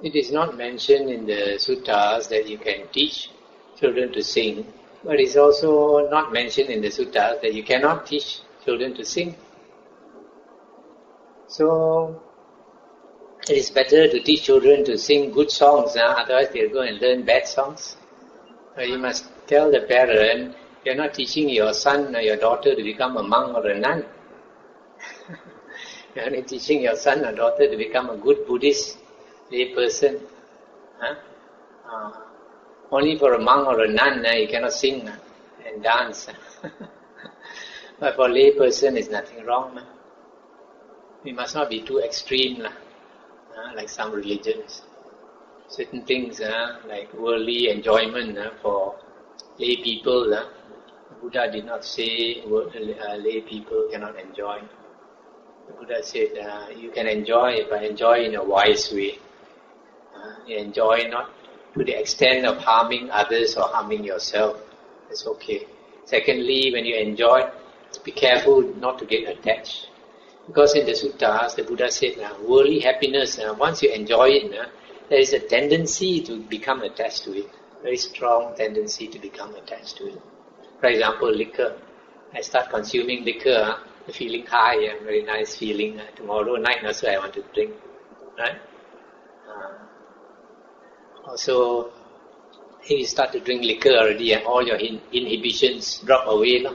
It is not mentioned in the suttas that you can teach children to sing, but it's also not mentioned in the suttas that you cannot teach children to sing. So, it is better to teach children to sing good songs, otherwise they'll go and learn bad songs. You must tell the parent, you're not teaching your son or your daughter to become a monk or a nun. You're only teaching your son or daughter to become a good Buddhist lay person. Only for a monk or a nun, you cannot sing and dance. But for a lay person, there's nothing wrong. We must not be too extreme, like some religions. Certain things like worldly enjoyment for lay people, Buddha did not say lay people cannot enjoy. The Buddha said you can enjoy, but enjoy in a wise way. You enjoy not to the extent of harming others or harming yourself. It's okay. Secondly, when you enjoy, be careful not to get attached. Because in the suttas, the Buddha said, worldly happiness, once you enjoy it, there is a tendency to become attached to it. Very strong tendency to become attached to it. For example, liquor. I start consuming liquor, the feeling high, very nice feeling. Tomorrow night also I want to drink. Right? Also, if you start to drink liquor already, and all your inhibitions drop away.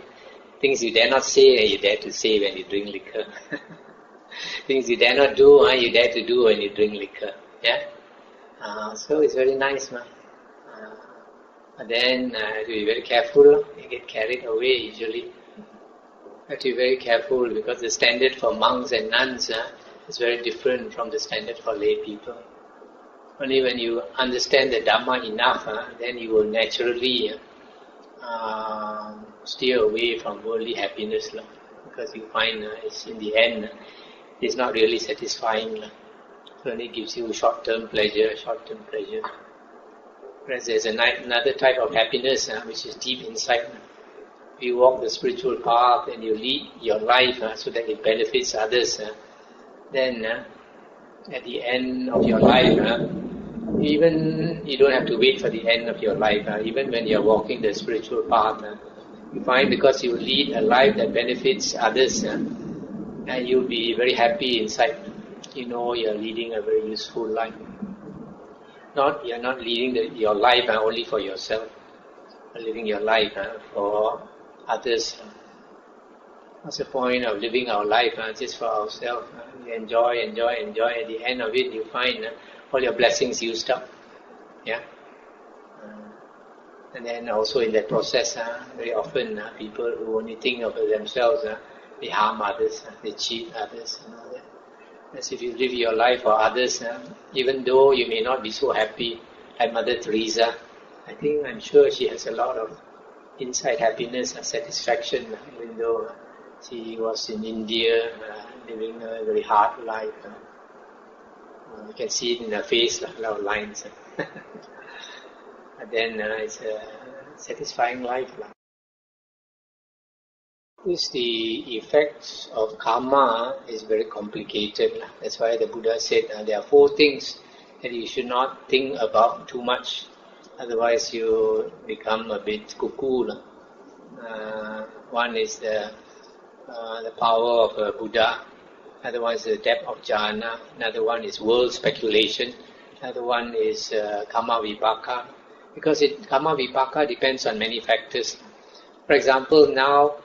Things you dare not say, you dare to say when you drink liquor. Things you dare not do, you dare to do when you drink liquor. Yeah? So it's very nice. But then you have to be very careful. You get carried away usually. You have to be very careful because the standard for monks and nuns is very different from the standard for lay people. Only when you understand the Dhamma enough, then you will naturally steer away from worldly happiness. Because you find it's in the end, it's not really satisfying. It only gives you short-term pleasure. Whereas there's another type of happiness which is deep inside. If you walk the spiritual path and you lead your life so that it benefits others, then at the end of your life, even you don't have to wait for the end of your life. Even when you're walking the spiritual path, you find because you lead a life that benefits others, and you'll be very happy inside. You know you're leading a very useful life. You're not leading your life only for yourself. You're living your life for others. What's the point of living our life just for ourselves? You enjoy. At the end of it, you find all your blessings used up. Yeah. And then also in that process, very often people who only think of themselves, they harm others, they cheat others, and all that. As if you live your life for others, even though you may not be so happy, like Mother Teresa, I'm sure she has a lot of inside happiness and satisfaction, even though she was in India, living a very hard life. You can see it in her face, a lot of lines. But then it's a satisfying life. The effects of karma is very complicated. That's why the Buddha said there are 4 things that you should not think about too much. Otherwise you become a bit cuckoo. One is the power of a Buddha. Another one is the depth of jhana. Another one is world speculation. Another one is karma vipaka. Because karma vipaka depends on many factors. For example, now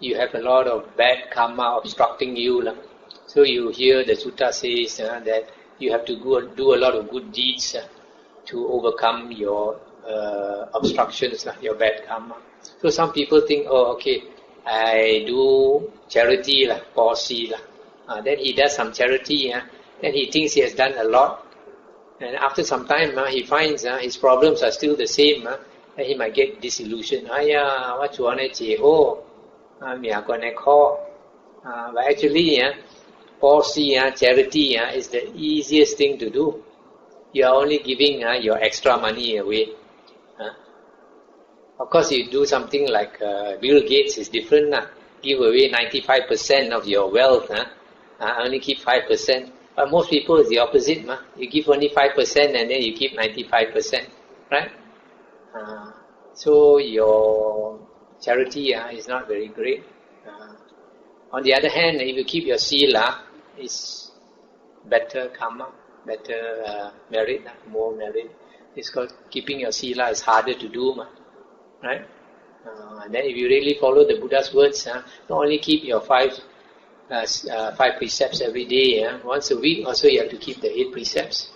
you have a lot of bad karma obstructing you. So you hear the sutta says that you have to do a lot of good deeds to overcome your obstructions, your bad karma. So some people think, I do charity, pausi. Then he does some charity, then he thinks he has done a lot. And after some time, he finds his problems are still the same, and he might get disillusioned. But actually, pausi, charity is the easiest thing to do. You are only giving your extra money away. Of course, you do something like Bill Gates is different. Give away 95% of your wealth, only keep 5%. But most people is the opposite. You give only 5% and then you keep 95%. Right? So your charity is not very great. On the other hand, if you keep your sila, it's better karma, better merit, more merit. It's called keeping your sila is harder to do. Right? And then if you really follow the Buddha's words, not only keep your five precepts every day, once a week also you have to keep the 8 precepts.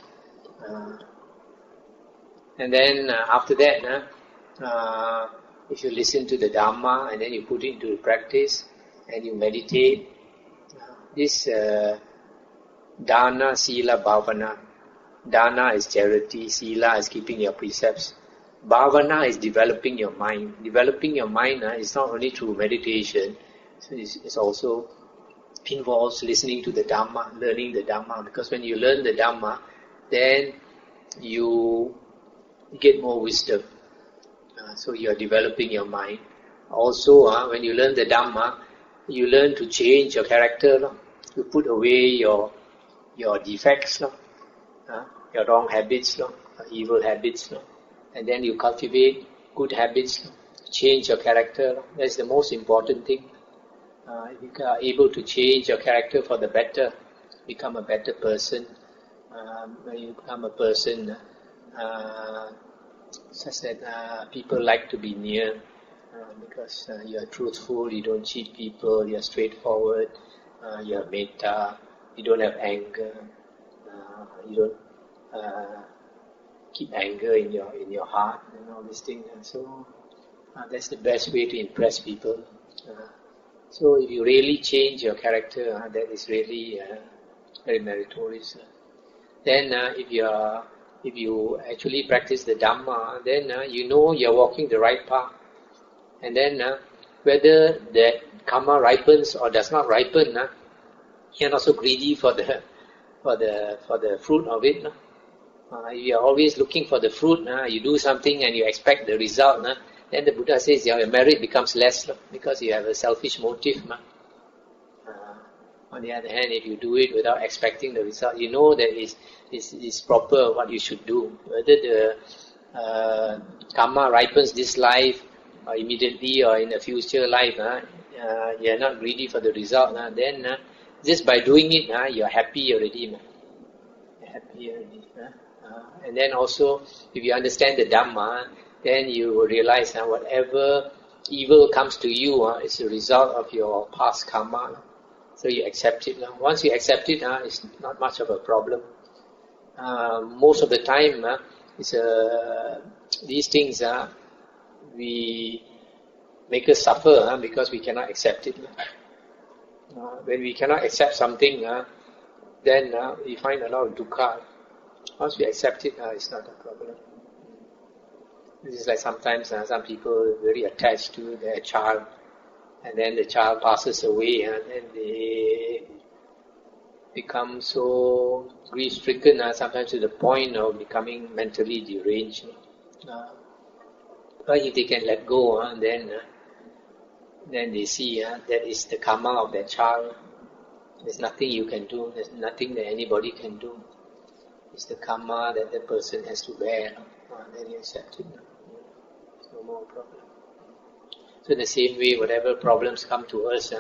And then after that, if you listen to the Dhamma and then you put it into practice and you meditate, this Dana, Sila, Bhavana. Dana is charity, Sila is keeping your precepts. Bhavana is developing your mind. Developing your mind is not only through meditation, so it's also involves listening to the Dhamma, learning the Dhamma. Because when you learn the Dhamma, then you get more wisdom. So you are developing your mind. Also, when you learn the Dhamma, you learn to change your character. You put away your defects, your wrong habits, evil habits. And then you cultivate good habits, change your character. That's the most important thing. If you are able to change your character for the better, become a better person. When you become a person such that people like to be near, because you are truthful, you don't cheat people, you are straightforward, you are metta, you don't have anger, you don't keep anger in your heart and all these things. And so that's the best way to impress people. So if you really change your character, that is really very meritorious. Then if you actually practice the Dhamma, then you know you're walking the right path. And then whether that karma ripens or does not ripen, you're not so greedy for the fruit of it. If you are always looking for the fruit, you do something and you expect the result, then the Buddha says your merit becomes less because you have a selfish motive. On the other hand, if you do it without expecting the result, you know that it's proper what you should do. Whether the karma ripens this life immediately or in the future life, you are not greedy for the result. Then just by doing it, you are happy already. You're happy already. And then also, if you understand the Dhamma, then you will realize that whatever evil comes to you is a result of your past karma. So you accept it. Once you accept it, it's not much of a problem. Most of the time, these things we make us suffer because we cannot accept it. When we cannot accept something, then we find a lot of dukkha. Once we accept it, it's not a problem. This is like sometimes some people are very attached to their child, and then the child passes away, and then they become so grief-stricken, sometimes to the point of becoming mentally deranged. But if they can let go, then they see that is the karma of their child. There's nothing you can do. There's nothing that anybody can do. It's the karma that the person has to bear. Then you accept it. No more problem. So in the same way, whatever problems come to us,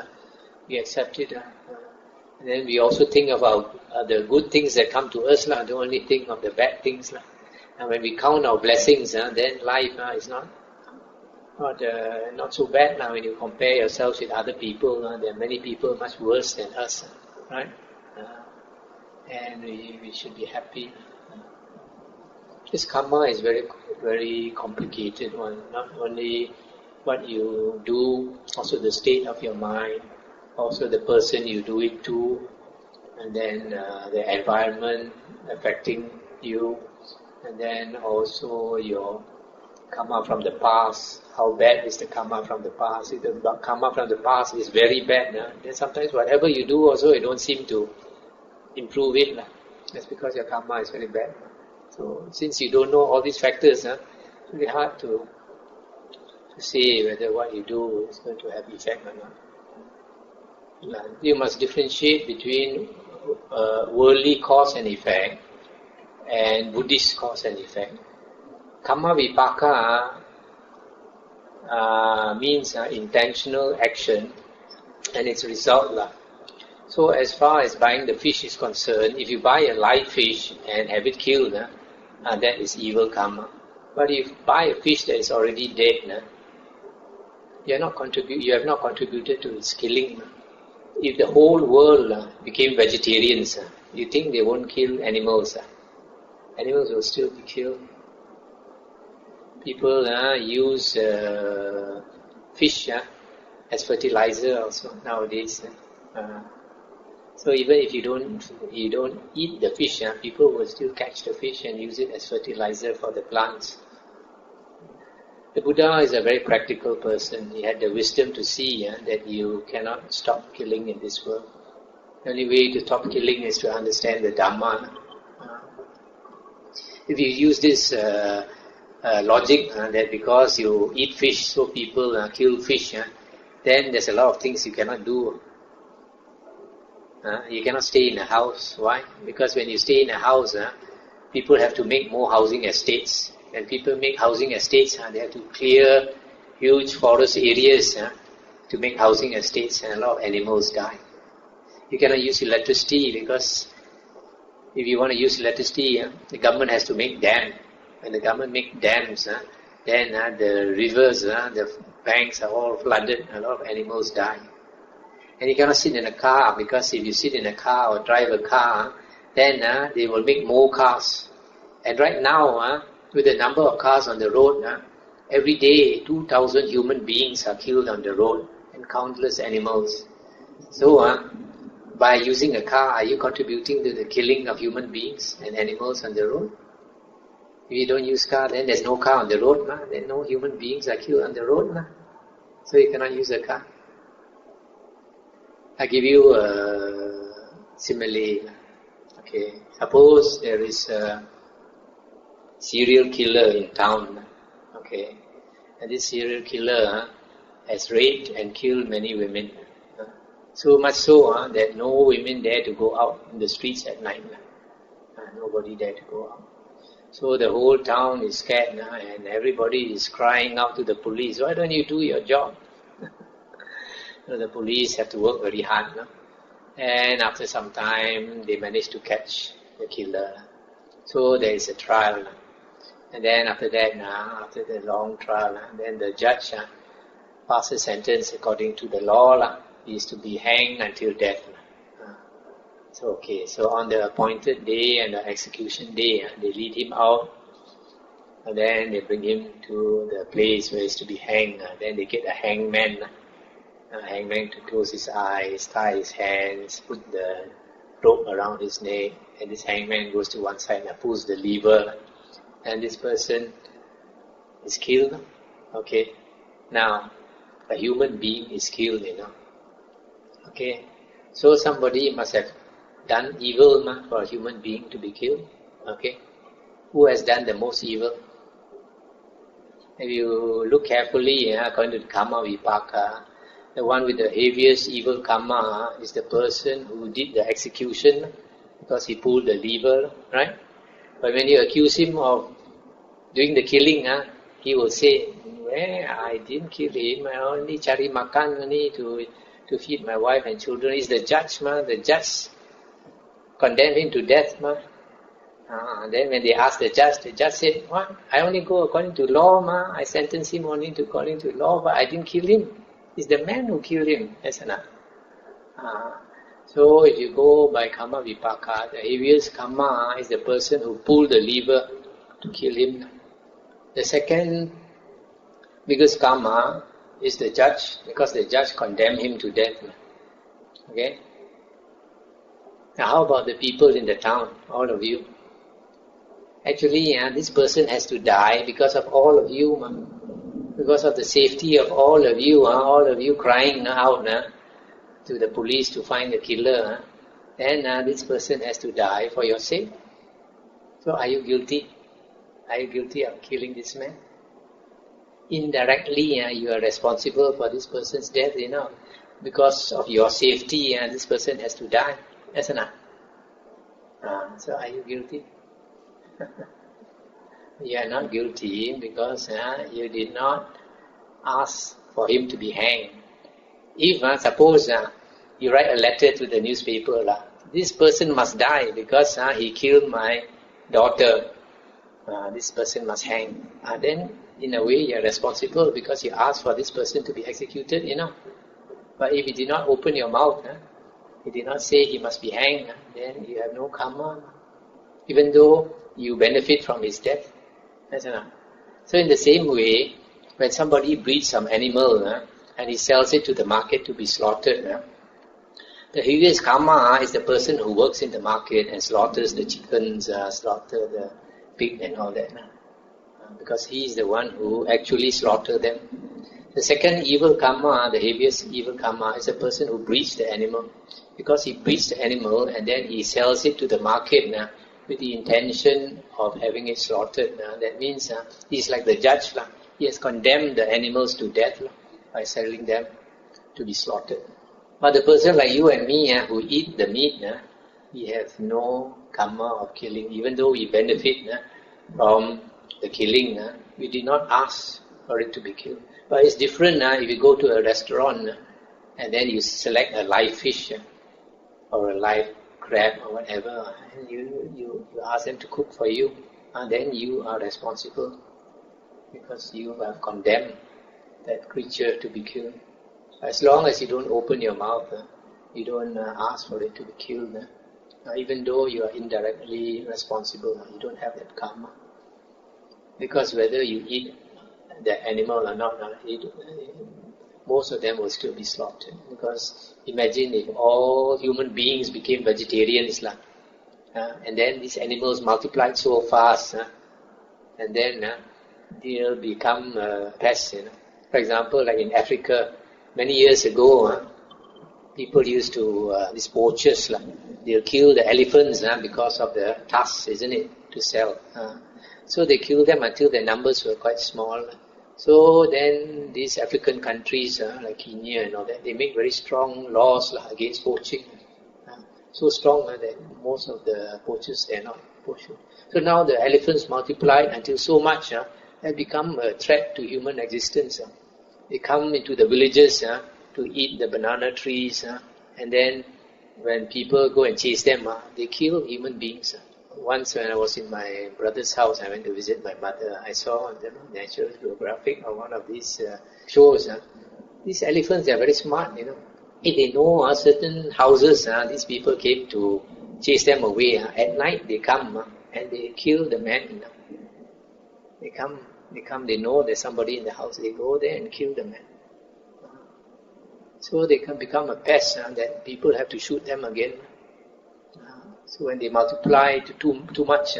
we accept it. And then we also think about the good things that come to us. Don't only think of the bad things. And when we count our blessings, then life is not so bad now. When you compare yourselves with other people, there are many people much worse than us, right? And we should be happy. This karma is very, very complicated one. Not only what you do, also the state of your mind, also the person you do it to, and then the environment affecting you, and then also your karma from the past. How bad is the karma from the past? If the karma from the past is very bad, then sometimes whatever you do also, you don't seem to improve it. That's because your karma is very bad. So since you don't know all these factors, it's really hard to say whether what you do is going to have effect or not. You must differentiate between worldly cause and effect and Buddhist cause and effect. Karma vipaka means intentional action and its result. So as far as buying the fish is concerned, if you buy a live fish and have it killed, that is evil karma. But if you buy a fish that is already dead, you have not contributed to its killing. If the whole world became vegetarians, you think they won't kill animals? Animals will still be killed. People use fish as fertilizer also nowadays. So even if you don't eat the fish, people will still catch the fish and use it as fertilizer for the plants. The Buddha is a very practical person. He had the wisdom to see that you cannot stop killing in this world. The only way to stop killing is to understand the Dhamma. If you use this logic that because you eat fish, so people kill fish, then there's a lot of things you cannot do. You cannot stay in a house. Why? Because when you stay in a house, people have to make more housing estates. When people make housing estates, they have to clear huge forest areas to make housing estates, and a lot of animals die. You cannot use electricity because if you want to use electricity, the government has to make dams. When the government makes dams, then the rivers, the banks are all flooded, a lot of animals die. And you cannot sit in a car, because if you sit in a car or drive a car, then they will make more cars. And right now, with the number of cars on the road, every day 2,000 human beings are killed on the road and countless animals. So by using a car, are you contributing to the killing of human beings and animals on the road? If you don't use car, then there's no car on the road, then no human beings are killed on the road. So you cannot use a car. I give you a simile. Okay, suppose there is a serial killer in town. Okay, and this serial killer has raped and killed many women. So much so that no women dare to go out in the streets at night. Nobody dare to go out. So the whole town is scared and everybody is crying out to the police, why don't you do your job? The police have to work very hard. And after some time, they manage to catch the killer. So there is a trial. And then after that, after the long trial, then the judge passes sentence according to the law. He is to be hanged until death. So on the appointed day and the execution day, they lead him out. And then they bring him to the place where he is to be hanged. Then they get a hangman. Hangman to close his eyes, tie his hands, put the rope around his neck, and this hangman goes to one side and pulls the lever, and this person is killed. Okay, now a human being is killed, Okay, so somebody must have done evil for a human being to be killed. Okay, who has done the most evil? If you look carefully, according to the karma vipaka, the one with the heaviest evil karma is the person who did the execution because he pulled the lever, right? But when you accuse him of doing the killing, he will say, I didn't kill him, I only cari makan only to feed my wife and children. It's the judge, the judge condemned him to death. Then when they asked the judge said, what? I only go according to law, I sentence him only according to law, but I didn't kill him. It's the man who killed him, isn't it? So if you go by karma vipaka, the heaviest karma is the person who pulled the lever to kill him. The second biggest karma is the judge, because the judge condemned him to death. Okay? Now how about the people in the town, all of you? Actually, this person has to die because of all of you, because of the safety of all of you crying out to the police to find the killer, then this person has to die for your sake. So are you guilty? Are you guilty of killing this man? Indirectly, you are responsible for this person's death, because of your safety, this person has to die, isn't it? So are you guilty? You are not guilty because you did not ask for him to be hanged. If suppose you write a letter to the newspaper, this person must die because he killed my daughter, this person must hang. Then in a way you are responsible because you asked for this person to be executed, But if you did not open your mouth, you did not say he must be hanged, then you have no karma, even though you benefit from his death. So in the same way, when somebody breeds some animal and he sells it to the market to be slaughtered, the heaviest karma is the person who works in the market and slaughters the chickens, slaughter the pig and all that, because he is the one who actually slaughtered them. The second evil karma, the heaviest evil karma, is the person who breeds the animal, because he breeds the animal and then he sells it to the market with the intention of having it slaughtered. That means he is like the judge. He has condemned the animals to death by selling them to be slaughtered. But the person like you and me who eat the meat, we have no karma of killing. Even though we benefit from the killing, we did not ask for it to be killed. But it's different if you go to a restaurant and then you select a live fish or a live crab or whatever, and you ask them to cook for you, and then you are responsible because you have condemned that creature to be killed. As long as you don't open your mouth, you don't ask for it to be killed, even though you are indirectly responsible, you don't have that karma. Because whether you eat the animal or not, most of them will still be slaughtered. Because imagine if all human beings became vegetarians, and then these animals multiplied so fast, and then they'll become pests. For example, like in Africa, many years ago, people used to, these poachers, they'll kill the elephants because of the tusks, isn't it, to sell. So they kill them until their numbers were quite small. So then these African countries like Kenya and all that, they make very strong laws against poaching. So strong that most of the poachers, they are not poaching. So now the elephants multiplied until so much they become a threat to human existence. They come into the villages to eat the banana trees, and then when people go and chase them, they kill human beings. Once when I was in my brother's house, I went to visit my mother. I saw on the National Geographic or one of these shows, these elephants, they are very smart, If they know certain houses, these people came to chase them away. At night they come and they kill the man. They come, they know there's somebody in the house. They go there and kill the man. So they can become a pest that people have to shoot them again. So when they multiply to too much,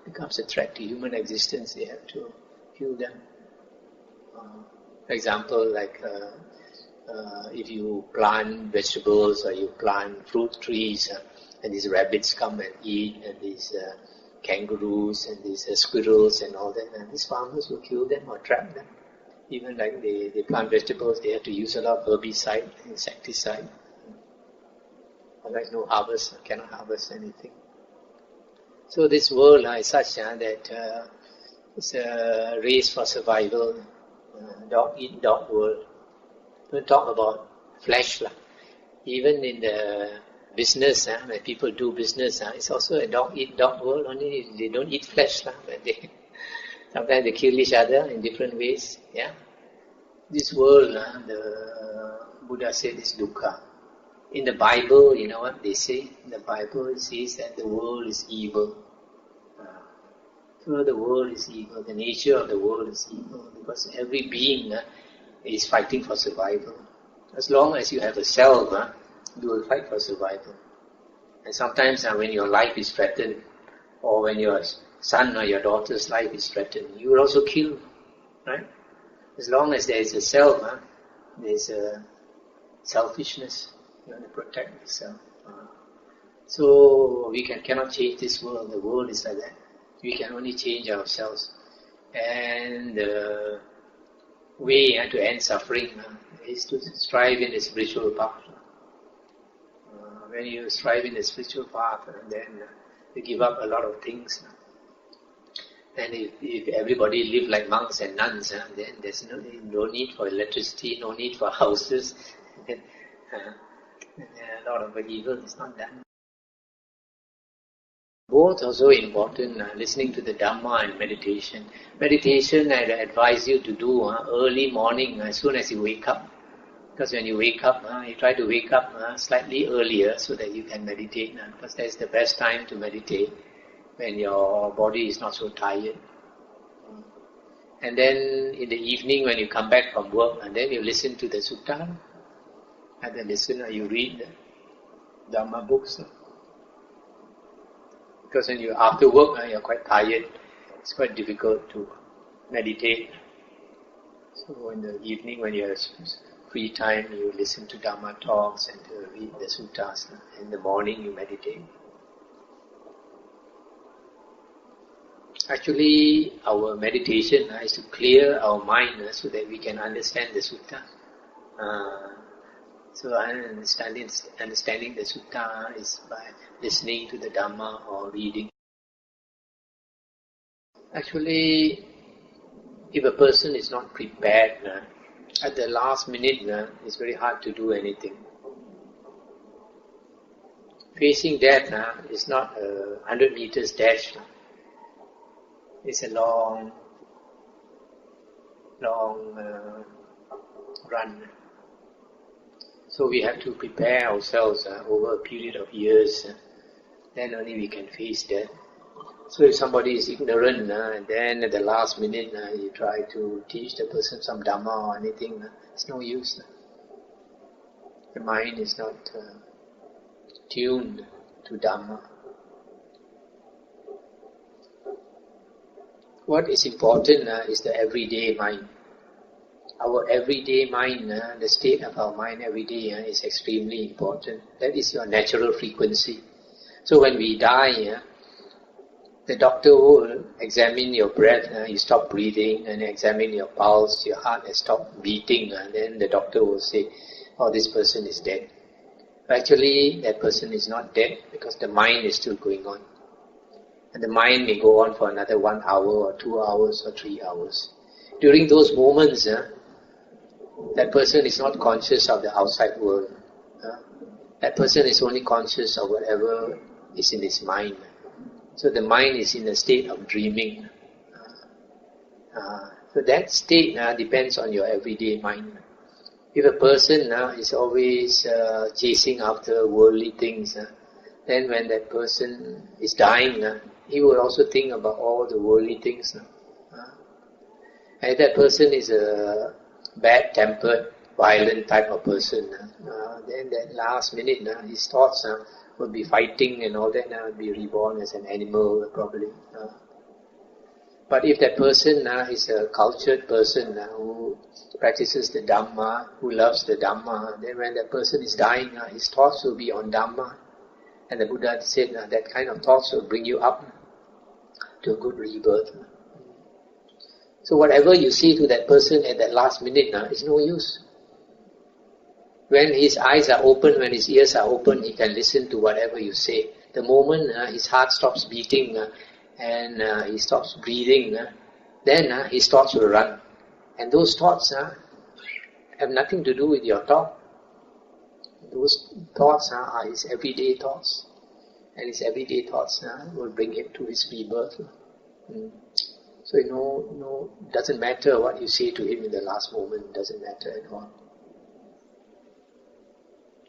becomes a threat to human existence. They have to kill them. For example, like if you plant vegetables or you plant fruit trees, and these rabbits come and eat, and these kangaroos and these squirrels and all that, and these farmers will kill them or trap them. Even like they plant vegetables, they have to use a lot of herbicide, insecticide. Otherwise no harvest, cannot harvest anything. So this world is such that it's a race for survival, dog eat dog world. Don't talk about flesh. Even in the business, when people do business, it's also a dog eat dog world, only they don't eat flesh. But sometimes they kill each other in different ways. This world, the Buddha said, is dukkha. In the Bible, you know what they say? In the Bible, it says that the world is evil. So the world is evil. The nature of the world is evil because every being is fighting for survival. As long as you have a self, you will fight for survival. And sometimes when your life is threatened, or when your son or your daughter's life is threatened, you will also kill, right? As long as there is a self, there is a selfishness. You want to protect yourself. So we cannot change this world. The world is like that. We can only change ourselves. And the way to end suffering is to strive in the spiritual path. When you strive in the spiritual path, then You give up a lot of things. And if everybody live like monks and nuns, then there's no need for electricity, no need for houses. Then, a lot of evil is not done. Both are so important, listening to the Dhamma and meditation. Meditation, I advise you to do early morning as soon as you wake up. Because when you wake up, you try to wake up slightly earlier so that you can meditate. Because that's the best time to meditate, when your body is not so tired. And then in the evening when you come back from work, and then you listen to the sutta, and then you read the Dhamma books. Because when you after work, you're quite tired. It's quite difficult to meditate. So in the evening when you have free time, you listen to Dhamma talks and read the suttas. In the morning you meditate. Actually, our meditation is to clear our mind so that we can understand the sutta. So understanding the sutta is by listening to the Dhamma or reading. Actually, if a person is not prepared, at the last minute, it's very hard to do anything. Facing death is not a 100 meters dash. It's a long run. So we have to prepare ourselves over a period of years. Then only we can face death. So if somebody is ignorant, and then at the last minute you try to teach the person some Dhamma or anything, it's no use. The mind is not tuned to Dhamma. What is important is the everyday mind. Our everyday mind, the state of our mind every day is extremely important. That is your natural frequency. So when we die, the doctor will examine your breath, you stop breathing, and examine your pulse, your heart has stopped beating, and then the doctor will say, oh, this person is dead. Actually, that person is not dead because the mind is still going on. And the mind may go on for another 1 hour or 2 hours or 3 hours. During those moments, that person is not conscious of the outside world. That person is only conscious of whatever is in his mind. So the mind is in a state of dreaming. So that state depends on your everyday mind. If a person is always chasing after worldly things, then when that person is dying, he will also think about all the worldly things. And if that person is a bad-tempered, violent type of person, then that last minute, his thoughts will be fighting and all that, will be reborn as an animal probably. But if that person is a cultured person who practices the Dhamma, who loves the Dhamma, then when that person is dying, his thoughts will be on Dhamma. And the Buddha said that kind of thoughts will bring you up to a good rebirth. So whatever you say to that person at that last minute is no use. When his eyes are open, when his ears are open, he can listen to whatever you say. The moment his heart stops beating and he stops breathing, then his thoughts will run. And those thoughts have nothing to do with your talk. Those thoughts are his everyday thoughts. And his everyday thoughts will bring him to his rebirth. So doesn't matter what you say to him in the last moment, doesn't matter at all.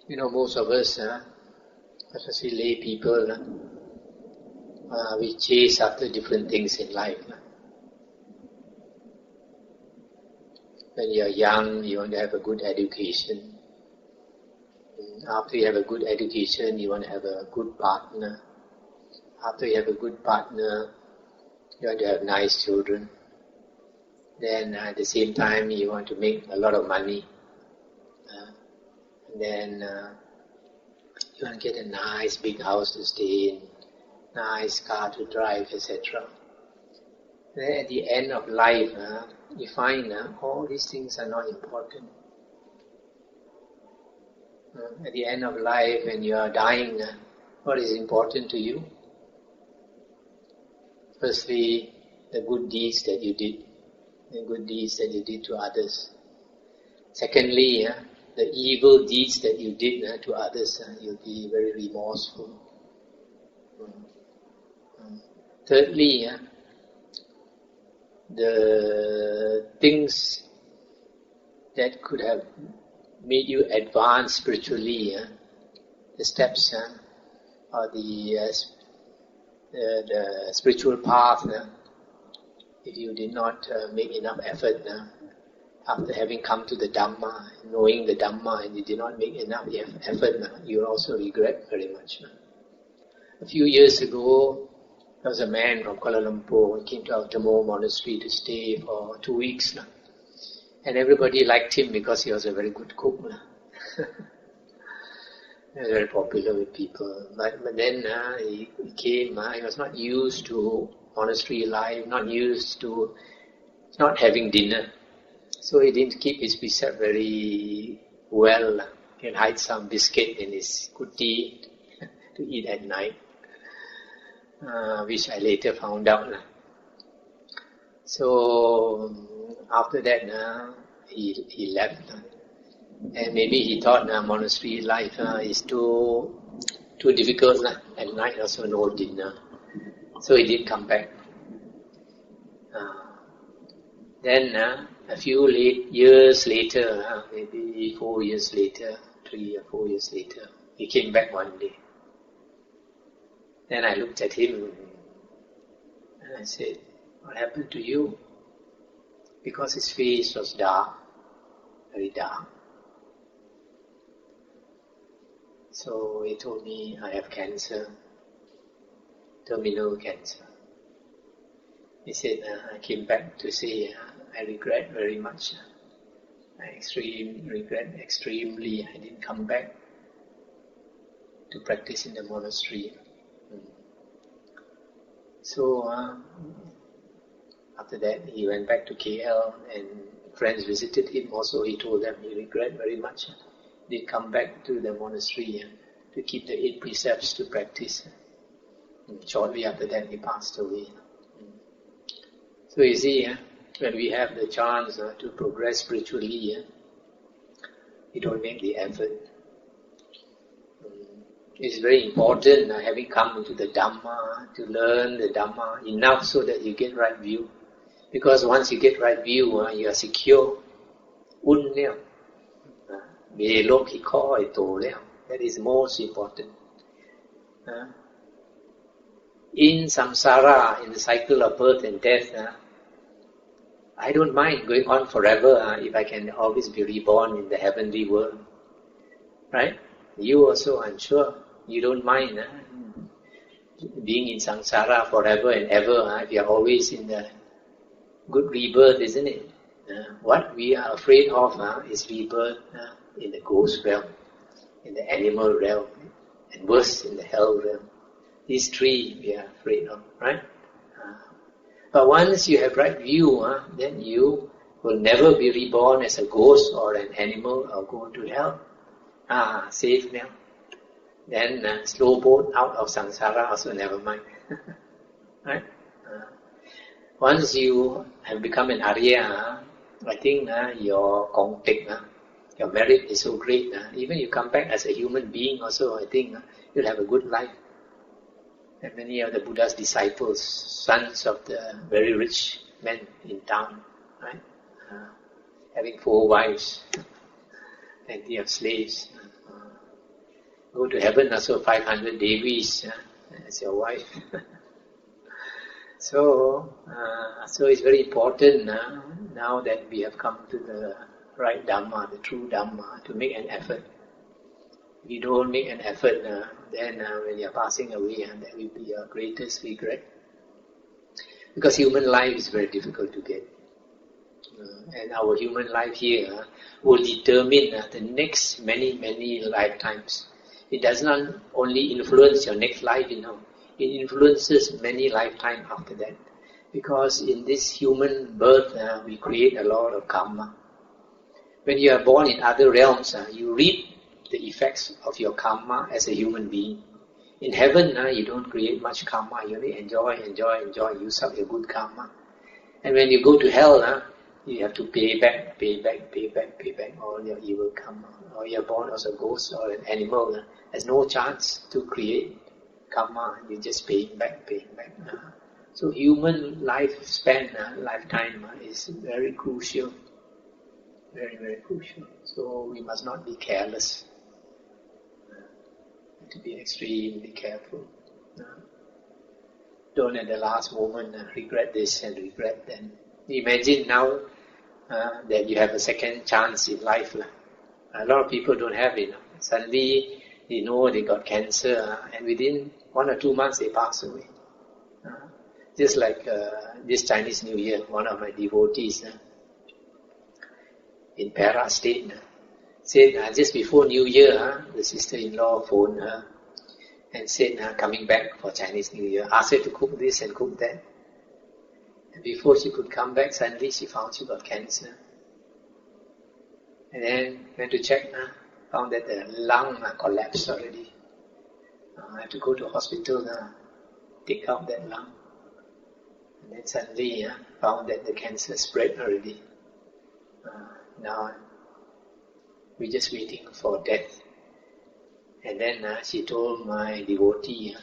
Most of us, especially lay people, we chase after different things in life. When you are young, you want to have a good education. After you have a good education, you want to have a good partner. After you have a good partner, you want to have nice children. Then at the same time, you want to make a lot of money. And then you want to get a nice big house to stay in, nice car to drive, etc. Then at the end of life, you find all these things are not important. At the end of life, when you are dying, what is important to you? Firstly, the good deeds that you did, to others. Secondly, the evil deeds that you did to others, you'll be very remorseful. Thirdly, the things that could have made you advance spiritually, the steps or the spiritual path, if you did not make enough effort after having come to the Dhamma, knowing the Dhamma, and you did not make enough effort, you will also regret very much. A few years ago, there was a man from Kuala Lumpur who came to our Dhamma monastery to stay for 2 weeks. And everybody liked him because he was a very good cook. He was very popular with people. But then he came, he was not used to monastery life, not used to not having dinner. So he didn't keep his precept very well. He can hide some biscuit in his kuti to eat at night, which I later found out. So after that, he left. And maybe he thought monastery life is too difficult. At night also no dinner. So he didn't come back. Then a few years later, maybe 4 years later, 3 or 4 years later, he came back one day. Then I looked at him and I said, "What happened to you?" Because his face was dark, very dark. So he told me, "I have cancer, terminal cancer." He said, "I came back to say I regret very much. I regret extremely. I didn't come back to practice in the monastery." So after that, he went back to KL and friends visited him. Also, he told them he regret very much. He didn't come back to the monastery to keep the 8 precepts to practice. Shortly after that, he passed away. So you see, when we have the chance to progress spiritually, we don't make the effort. It's very important, having come into the Dhamma, to learn the Dhamma enough so that you get right view. Because once you get right view, you are secure. That is most important. In samsara, in the cycle of birth and death, I don't mind going on forever if I can always be reborn in the heavenly world. Right? You also, I'm sure, you don't mind being in samsara forever and ever if you're always in the good rebirth, isn't it? What we are afraid of is rebirth in the ghost realm, in the animal realm, and worse, in the hell realm. These 3 we are afraid of, right? But once you have right view, then you will never be reborn as a ghost or an animal or go to hell. Safe now. Then slow boat out of samsara also never mind. Right? Once you have become an Arya, I think your contact, your merit is so great. Even you come back as a human being also, I think you'll have a good life. And many of the Buddha's disciples, sons of the very rich men in town, right? Having 4 wives, plenty of slaves. Go to heaven also 500 Devis as your wife. So it's very important now that we have come to the right Dhamma, the true Dhamma, to make an effort. If you don't make an effort, then when you are passing away, that will be your greatest regret. Because human life is very difficult to get. And our human life here will determine the next many lifetimes. It does not only influence your next life, it influences many lifetimes after that. Because in this human birth, we create a lot of karma. When you are born in other realms, you reap the effects of your karma as a human being. In heaven, you don't create much karma. You only enjoy, use up your good karma. And when you go to hell, you have to pay back all your evil karma. Or you're born as a ghost or an animal. There's no chance to create karma. You're just paying back. So human lifespan, lifetime is very crucial. Very, very crucial. So we must not be careless. To be extremely careful. Don't at the last moment regret this and regret that. Imagine now that you have a second chance in life. A lot of people don't have it. Suddenly they know they got cancer and within 1 or 2 months they pass away. Just like this Chinese New Year, one of my devotees in Perak State said just before New Year, the sister-in-law phoned her and said coming back for Chinese New Year, asked her to cook this and cook that. And before she could come back, suddenly she found she got cancer. And then went to check, found that the lung collapsed already. I had to go to hospital, take out that lung. And then suddenly found that the cancer spread already. Now we're just waiting for death. And then she told my devotee,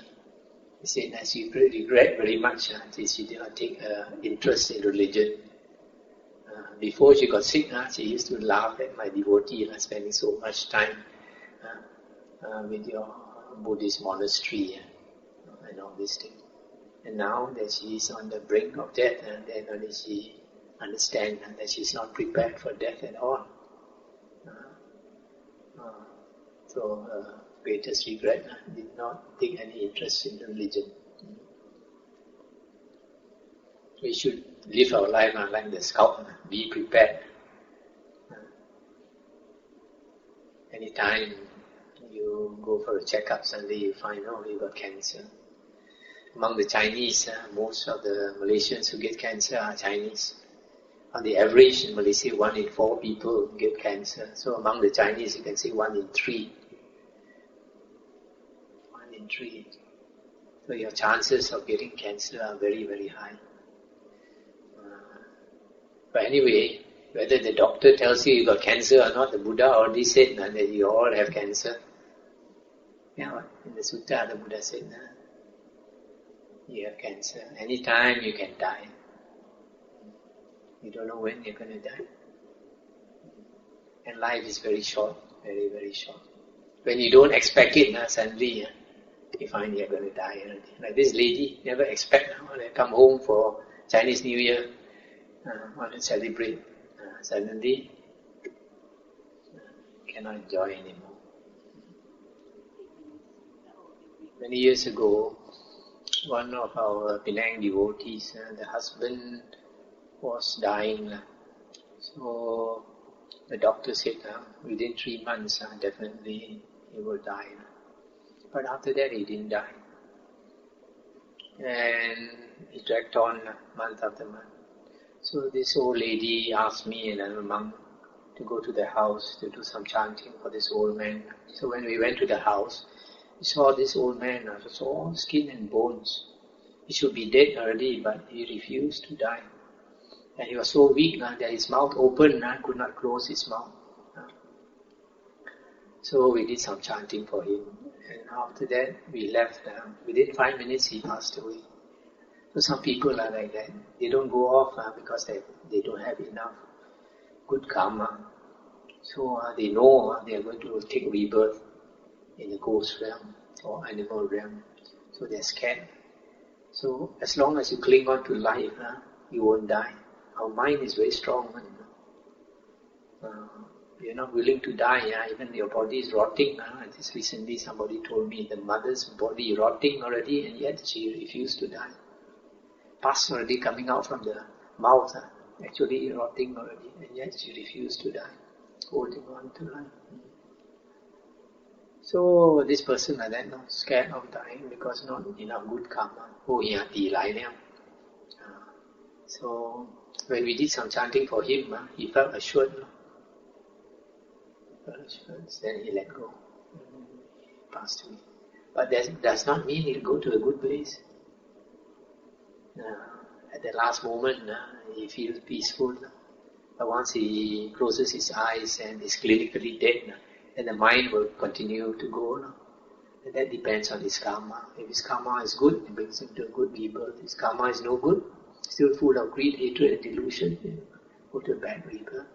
she said she regret very much that she did not take interest in religion. Before she got sick, she used to laugh at my devotee spending so much time with your Buddhist monastery and all these things. And now that she is on the brink of death, then only she understands that she is not prepared for death at all. So her greatest regret did not take any interest in religion. We should live our life like the scout, be prepared. Anytime you go for a checkup, suddenly you find, you got cancer. Among the Chinese, most of the Malaysians who get cancer are Chinese. On the average in Malaysia, 1 in 4 people get cancer. So among the Chinese, you can say 1 in 3. 1 in 3. So your chances of getting cancer are very, very high. But anyway, whether the doctor tells you got cancer or not, the Buddha already said that you all have cancer. Yeah, in the Sutta, the Buddha said you have cancer. Anytime you can die. You don't know when you're going to die. And life is very short, very, very short. When you don't expect it, suddenly you find you're going to die already. Like this lady, never expect when I come home for Chinese New Year, want to celebrate. Suddenly, cannot enjoy anymore. Many years ago, one of our Penang devotees, the husband was dying. So the doctor said within 3 months definitely he will die. But after that he didn't die. And it dragged on month after month. So this old lady asked me and another monk to go to the house to do some chanting for this old man. So when we went to the house, we saw this old man, was all skin and bones. He should be dead already, but he refused to die. And he was so weak that his mouth opened, could not close his mouth. So we did some chanting for him. And after that, we left. Within 5 minutes, he passed away. So some people are like that. They don't go off because they don't have enough good karma. So they know they are going to take rebirth in the ghost realm or animal realm. So they're scared. So as long as you cling on to life, you won't die. Our mind is very strong. You're not willing to die. Even your body is rotting. Just recently somebody told me the mother's body rotting already and yet she refused to die. Pus already coming out from the mouth. Actually rotting already and yet she refused to die. Holding on to life. So this person like that, scared of dying because not enough good karma. So when we did some chanting for him, he felt assured. Then he let go. Passed away. But that does not mean he'll go to a good place. At the last moment, he feels peaceful. But once he closes his eyes and is clinically dead, then the mind will continue to go. And that depends on his karma. If his karma is good, it brings him to a good rebirth. If his karma is no good, still full of greed, hatred and delusion, go to a bad rebirth.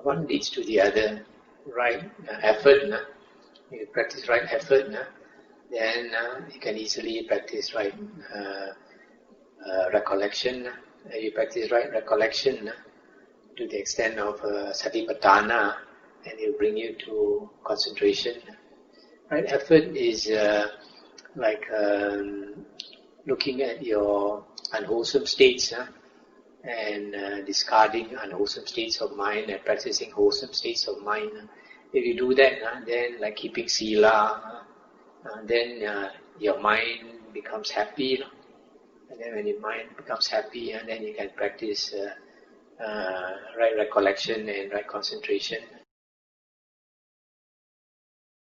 One leads to the other. Right effort, if you practice right effort, then you can easily practice right recollection. If you practice right recollection to the extent of satipatthana, and it will bring you to concentration. Right effort is like looking at your unwholesome states and discarding unwholesome states of mind and practicing wholesome states of mind. If you do that, then like keeping sila, then your mind becomes happy. And then when your mind becomes happy, then you can practice right recollection and right concentration.